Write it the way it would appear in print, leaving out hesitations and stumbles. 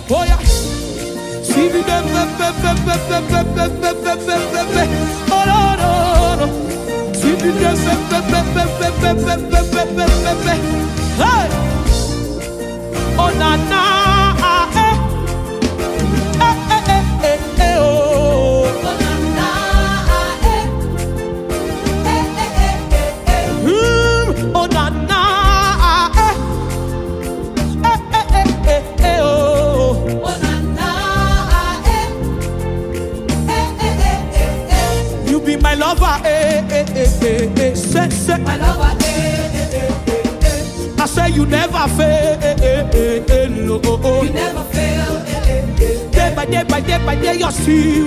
Oh yeah. See me them. Oh no no no. See me them. Hey. Oh na na. My lover, say, my lover, I say you never fail, you never fail, day by day, you're still.